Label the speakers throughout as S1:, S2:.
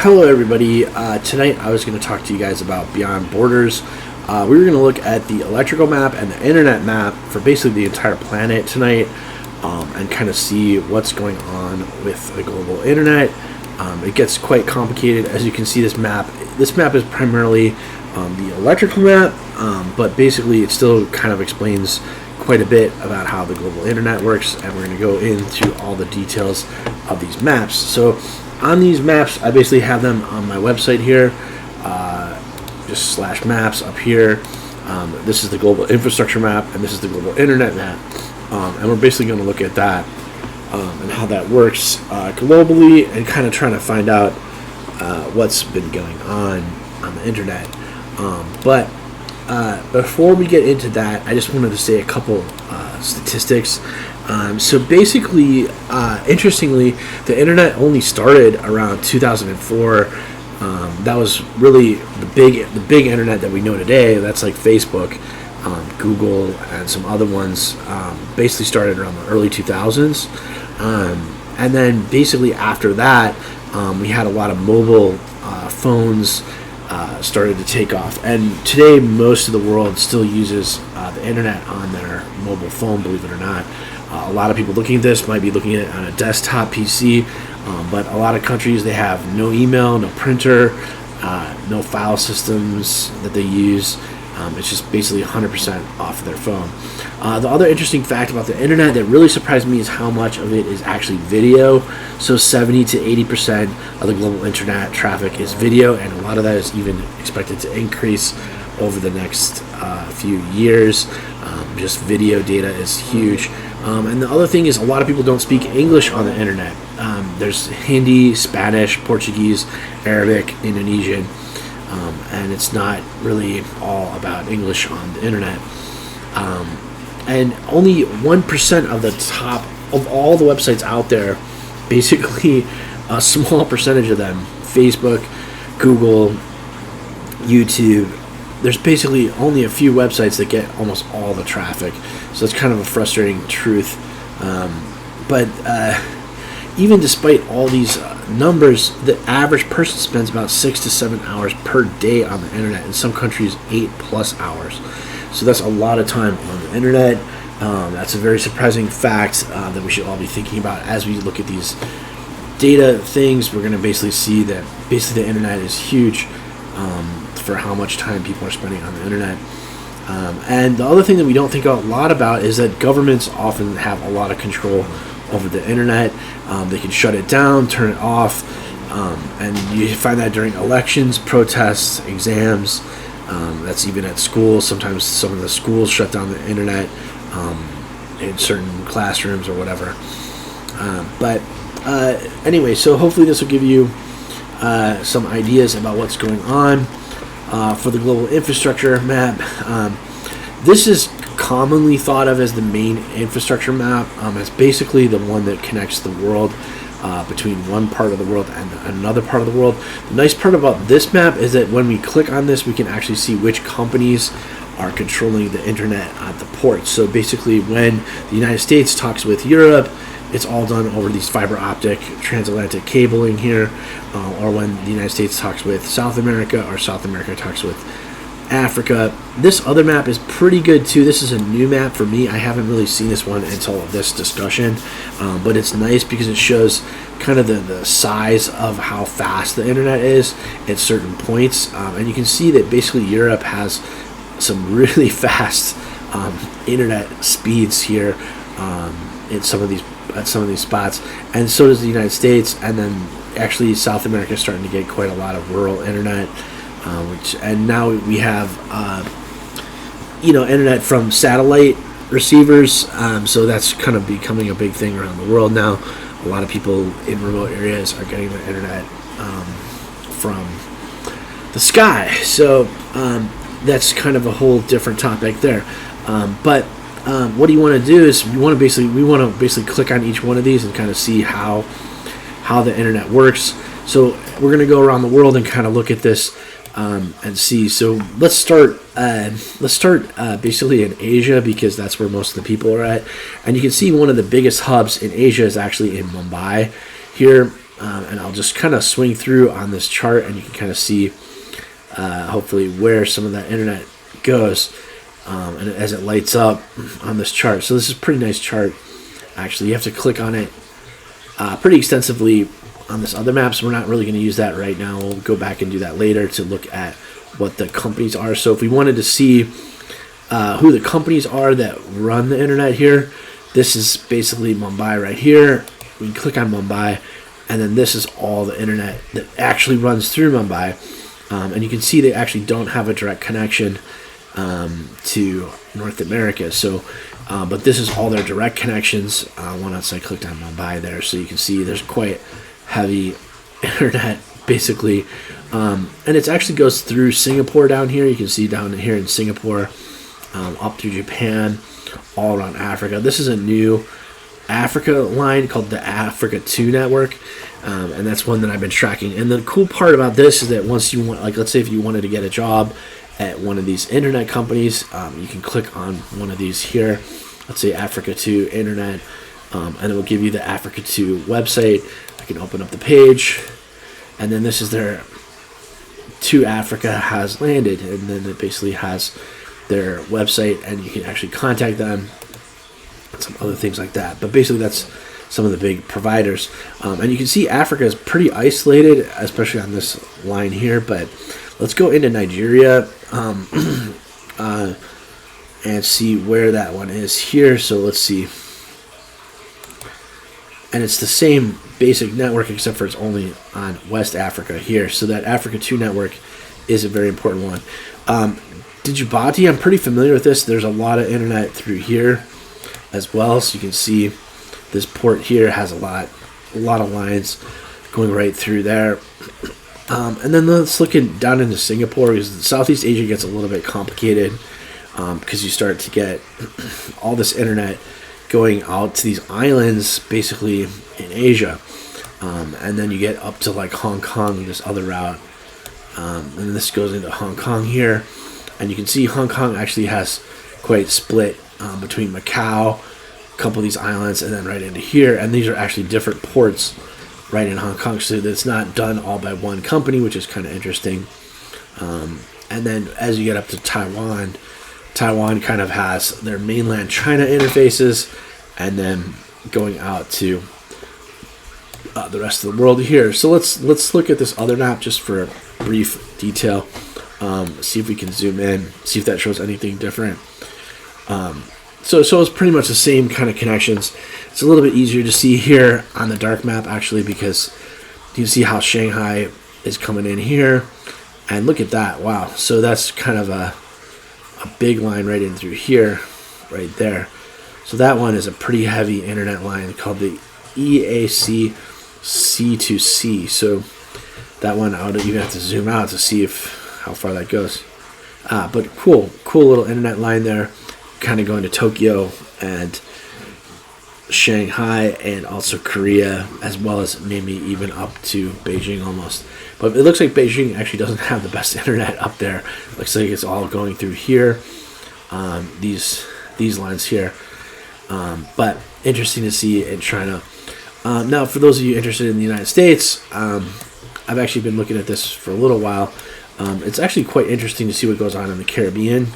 S1: Hello everybody. Tonight I was going to talk to you guys about Beyond Borders. We were going to look at the electrical map and the internet map for basically the entire planet tonight, and kind of see what's going on with the global internet. It gets quite complicated. As you can see, this map is primarily the electrical map, but basically it still kind of explains quite a bit about how the global internet works, and we're going to go into all the details of these maps. So on these maps, I basically have them on my website here, just /maps up here. This is the global infrastructure map, and this is the global internet map, and we're basically going to look at that and how that works globally, and kind of trying to find out what's been going on the internet. But before we get into that, I just wanted to say a couple statistics. So basically, interestingly, the internet only started around 2004. That was really the big internet that we know today. That's like Facebook, Google, and some other ones. Basically started around the early 2000s, and then basically after that, we had a lot of mobile phones started to take off. And today, most of the world still uses the internet on their mobile phone, believe it or not. A lot of people looking at this might be looking at it on a desktop PC, but a lot of countries, they have no email, no printer, no file systems that they use. It's just basically 100% off their phone. The other interesting fact about the internet that really surprised me is how much of it is actually video. So 70 to 80% of the global internet traffic is video, and a lot of that is even expected to increase over the next few years. Just video data is huge. And the other thing is, a lot of people don't speak English on the internet. There's Hindi, Spanish, Portuguese, Arabic, Indonesian, and it's not really all about English on the internet. And only 1% of the top of all the websites out there, basically a small percentage of them, Facebook, Google, YouTube, there's basically only a few websites that get almost all the traffic. So it's kind of a frustrating truth. But even despite all these numbers, the average person spends about 6 to 7 hours per day on the internet. In some countries, 8+ hours. So that's a lot of time on the internet. That's a very surprising fact that we should all be thinking about as we look at these data things. We're going to basically see that basically the internet is huge for how much time people are spending on the internet. And the other thing that we don't think a lot about is that governments often have a lot of control over the internet. They can shut it down, turn it off, and you find that during elections, protests, exams. That's even at schools. Sometimes some of the schools shut down the internet in certain classrooms or whatever. But anyway, so hopefully this will give you some ideas about what's going on for the global infrastructure map. This is commonly thought of as the main infrastructure map. It's basically the one that connects the world between one part of the world and another part of the world. The nice part about this map is that when we click on this, we can actually see which companies are controlling the internet at the ports. So basically, when the United States talks with Europe, it's all done over these fiber optic transatlantic cabling here, or when the United States talks with South America, or South America talks with Africa. This other map is pretty good too. This is a new map for me. I haven't really seen this one until this discussion, but it's nice because it shows kind of the size of how fast the internet is at certain points, and you can see that basically Europe has some really fast internet speeds here in some of these spots, and so does the United States. And then actually South America is starting to get quite a lot of rural internet, and now we have internet from satellite receivers, so that's kind of becoming a big thing around the world now. A lot of people in remote areas are getting their internet from the sky, so that's kind of a whole different topic there. But what do you want to do is we want to basically click on each one of these and kind of see how the internet works. So we're going to go around the world and kind of look at this and see. So let's start basically in Asia, because that's where most of the people are at. And you can see one of the biggest hubs in Asia is actually in Mumbai here. and I'll just kind of swing through on this chart, and you can kind of see hopefully where some of that internet goes, and as it lights up on this chart. So this is a pretty nice chart. Actually, you have to click on it pretty extensively on this other map, so we're not really going to use that right now. We'll go back and do that later to look at what the companies are. So if we wanted to see who the companies are that run the internet here, this is basically Mumbai right here. We can click on Mumbai, and then this is all the internet that actually runs through Mumbai. And you can see they actually don't have a direct connection to North America. So, but this is all their direct connections. Once I clicked on Mumbai there, so you can see there's quite heavy internet basically. And it actually goes through Singapore down here. You can see down here in Singapore, up through Japan, all around Africa. This is a new Africa line called the Africa 2 network, and that's one that I've been tracking. And the cool part about this is that once you want, like, let's say if you wanted to get a job at one of these internet companies, you can click on one of these here. Let's say Africa 2 Internet, and it will give you the Africa 2 website. I can open up the page, and then this is their To Africa Has Landed, and then it basically has their website, and you can actually contact them and some other things like that. But basically that's some of the big providers, and you can see Africa is pretty isolated, especially on this line here. But let's go into Nigeria and see where that one is here. So let's see, and it's the same basic network except for it's only on West Africa here. So that Africa 2 network is a very important one. Djibouti, I'm pretty familiar with this. There's a lot of internet through here as well. So you can see this port here has a lot of lines going right through there. And then let's look down into Singapore, because Southeast Asia gets a little bit complicated, because you start to get all this internet going out to these islands basically in Asia. And then you get up to like Hong Kong, this other route. And this goes into Hong Kong here. And you can see Hong Kong actually has quite split between Macau, a couple of these islands, and then right into here. And these are actually different ports right in Hong Kong, so it's not done all by one company, which is kind of interesting. And then as you get up to Taiwan, Taiwan kind of has their mainland China interfaces, and then going out to the rest of the world here. So let's look at this other map just for a brief detail. See if we can zoom in, see if that shows anything different. So it's pretty much the same kind of connections. It's a little bit easier to see here on the dark map, actually, because you can see how Shanghai is coming in here. And look at that. Wow. So that's kind of a big line right in through here, right there. So that one is a pretty heavy internet line called the EAC C2C. So that one, I would even have to zoom out to see how far that goes. But cool little internet line there, kind of going to Tokyo and Shanghai and also Korea, as well as maybe even up to Beijing almost. But it looks like Beijing actually doesn't have the best internet up there. Looks like it's all going through here, these lines here. But interesting to see in China. Now, for those of you interested in the United States, I've actually been looking at this for a little while. It's actually quite interesting to see what goes on in the Caribbean.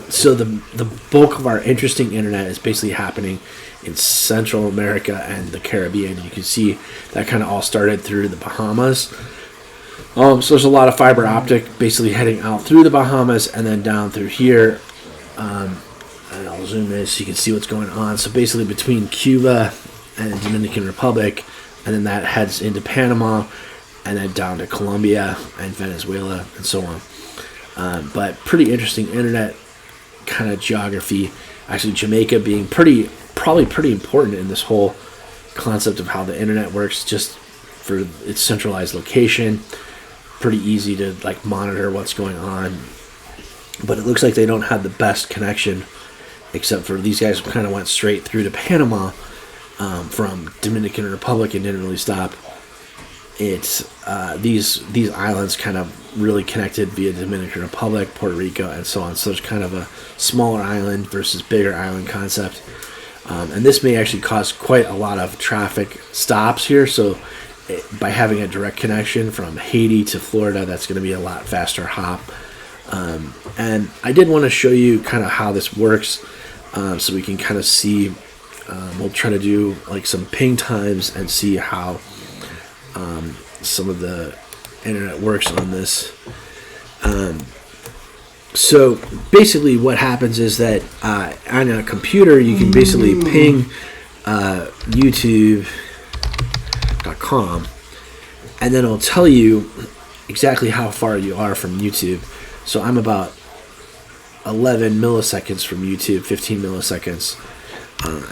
S1: So the bulk of our interesting internet is basically happening in Central America and the Caribbean. You can see that kind of all started through the Bahamas. So there's a lot of fiber optic basically heading out through the Bahamas and then down through here. And I'll zoom in so you can see what's going on. So basically between Cuba and the Dominican Republic, and then that heads into Panama, and then down to Colombia and Venezuela and so on. But pretty interesting internet kind of geography. Actually, Jamaica being probably pretty important in this whole concept of how the internet works, just for its centralized location. Pretty easy to like monitor what's going on. But it looks like they don't have the best connection, except for these guys kind of went straight through to Panama from Dominican Republic and didn't really stop. It's these islands kind of really connected via Dominican Republic, Puerto Rico, and so on. So there's kind of a smaller island versus bigger island concept. And this may actually cause quite a lot of traffic stops here. So by having a direct connection from Haiti to Florida, that's going to be a lot faster hop. And I did want to show you kind of how this works, so we can kind of see. We'll try to do like some ping times and see how some of the internet works on this. So basically what happens is that on a computer you can basically ping youtube.com, and then it'll tell you exactly how far you are from YouTube. So I'm about 11 milliseconds from YouTube, 15 milliseconds.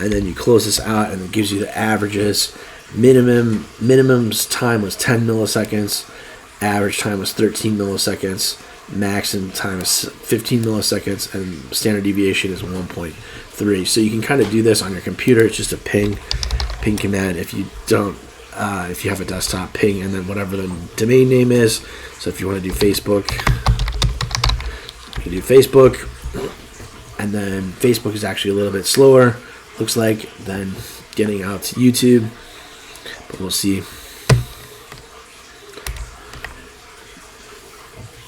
S1: And then you close this out and it gives you the averages. Minimum's time was 10 milliseconds. Average time was 13 milliseconds. Maximum time is 15 milliseconds. And standard deviation is 1.3. So you can kind of do this on your computer. It's just a ping command. If you don't, if you have a desktop, ping, and then whatever the domain name is. So if you want to do Facebook, you can do Facebook. And then Facebook is actually a little bit slower, looks like, than getting out to YouTube. But we'll see.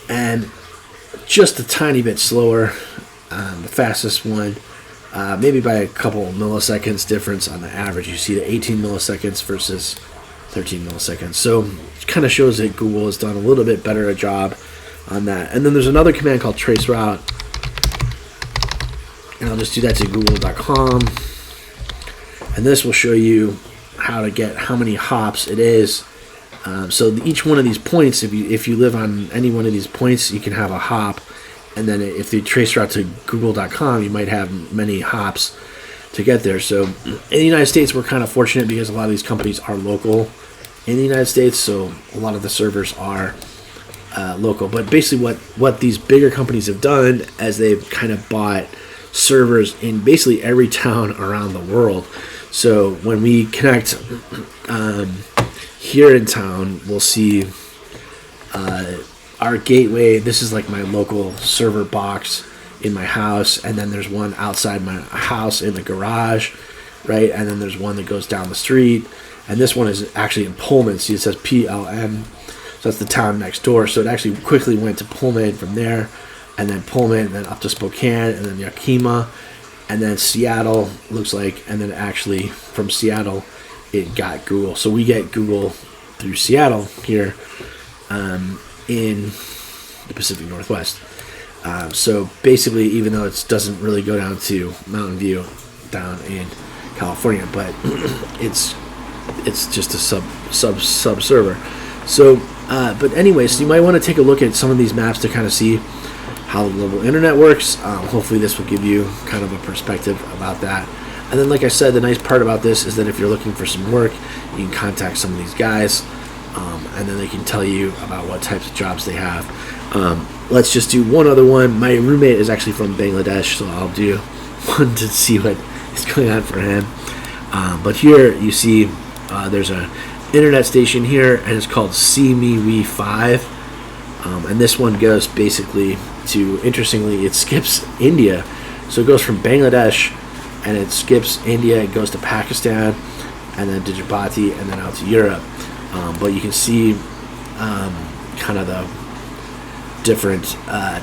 S1: And just a tiny bit slower. The fastest one, maybe by a couple milliseconds difference on the average. You see the 18 milliseconds versus 13 milliseconds. So it kind of shows that Google has done a little bit better a job on that. And then there's another command called traceroute. And I'll just do that to google.com. And this will show you how to get how many hops it is. So each one of these points, if you live on any one of these points, you can have a hop. And then if you trace route to google.com, you might have many hops to get there. So in the United States, we're kind of fortunate because a lot of these companies are local in the United States. So a lot of the servers are local. But basically what these bigger companies have done is they've kind of bought servers in basically every town around the world. So when we connect here in town, we'll see our gateway. This is like my local server box in my house, and then there's one outside my house in the garage, right? And then there's one that goes down the street, and this one is actually in Pullman. See, it says PLM, so that's the town next door. So it actually quickly went to Pullman from there, and then Pullman, and then up to Spokane, and then Yakima, and then Seattle, looks like, and then actually from Seattle it got Google. So we get Google through Seattle here in the Pacific Northwest. So basically, even though it doesn't really go down to Mountain View down in California, but it's just a sub server. So but anyways, so you might want to take a look at some of these maps to kind of see how the global internet works. Hopefully this will give you kind of a perspective about that. And then, like I said, the nice part about this is that if you're looking for some work, you can contact some of these guys, and then they can tell you about what types of jobs they have. Let's just do one other one. My roommate is actually from Bangladesh, so I'll do one to see what is going on for him. But here you see there's a internet station here, and it's called SeeMeWe5. And this one goes basically to, interestingly, it skips India. So it goes from Bangladesh, and it skips India, it goes to Pakistan, and then to Djibouti, and then out to Europe. But you can see kind of the different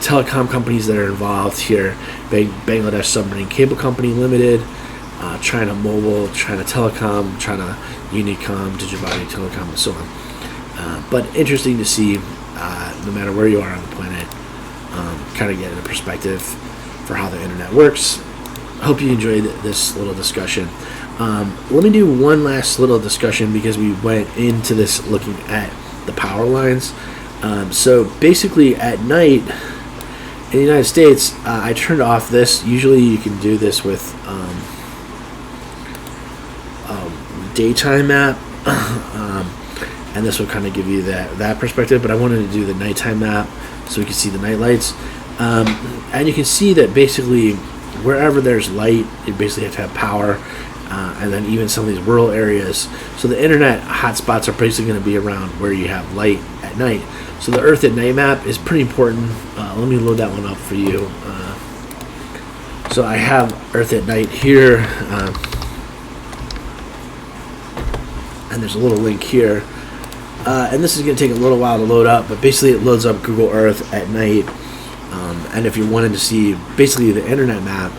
S1: telecom companies that are involved here. Bangladesh Submarine Cable Company Limited, China Mobile, China Telecom, China Unicom, Djibouti Telecom, and so on. But interesting to see, no matter where you are on the planet, kind of get a perspective for how the internet works. Hope you enjoyed this little discussion. Let me do one last little discussion because we went into this looking at the power lines. So basically at night in the United States, I turned off this. Usually you can do this with daytime map, and this will kind of give you that perspective, but I wanted to do the nighttime map so we can see the night lights. And you can see that basically wherever there's light, you basically have to have power, and then even some of these rural areas. So the internet hotspots are basically going to be around where you have light at night. So the Earth at Night map is pretty important. Let me load that one up for you. So I have Earth at Night here. and there's a little link here. And this is going to take a little while to load up, but basically it loads up Google Earth at night. And if you're wanting to see, basically the internet map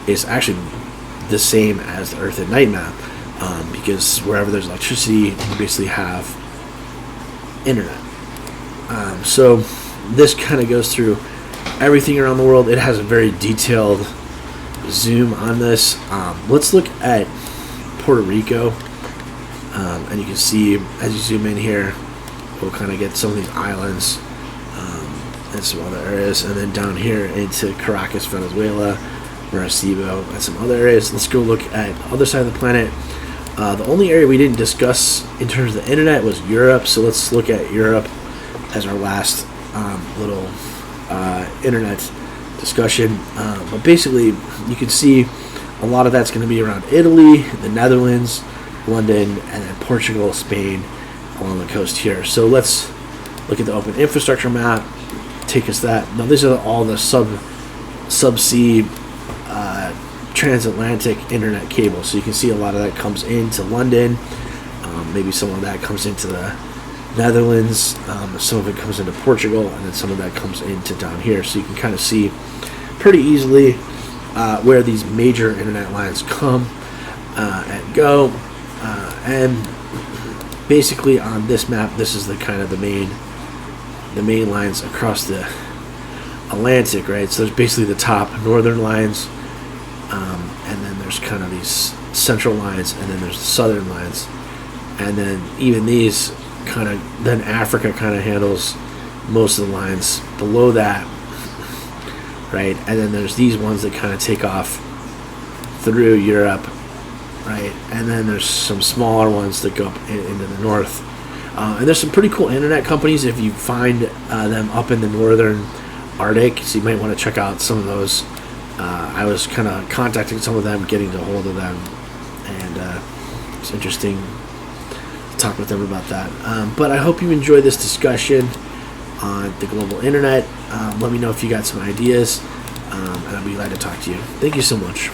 S1: is actually the same as the Earth at night map, because wherever there's electricity, you basically have internet. So this kind of goes through everything around the world. It has a very detailed zoom on this. Let's look at Puerto Rico, and you can see as you zoom in here, we'll kind of get some of these islands and some other areas, and then down here into Caracas, Venezuela, Maracaibo, and some other areas. Let's go look at the other side of the planet. The only area we didn't discuss in terms of the internet was Europe, so let's look at Europe as our last little internet discussion. But basically, you can see a lot of that's going to be around Italy, the Netherlands, London, and then Portugal, Spain, along the coast here. So let's look at the open infrastructure map. Take us that. Now, these are all the subsea transatlantic internet cables. So you can see a lot of that comes into London. Maybe some of that comes into the Netherlands. Some of it comes into Portugal, and then some of that comes into down here. So you can kind of see pretty easily where these major internet lines come and go. And basically on this map, this is the kind of the main lines across the Atlantic, right? So there's basically the top northern lines, and then there's kind of these central lines, and then there's the southern lines, and then even these kind of, then Africa kind of handles most of the lines below that, right? And then there's these ones that kind of take off through Europe, right? And then there's some smaller ones that go up into the north. And there's some pretty cool internet companies if you find them up in the northern Arctic, so you might want to check out some of those. I was kind of contacting some of them, getting a hold of them, and it's interesting to talk with them about that. But I hope you enjoyed this discussion on the global internet. Let me know if you got some ideas, and I'll be glad to talk to you. Thank you so much.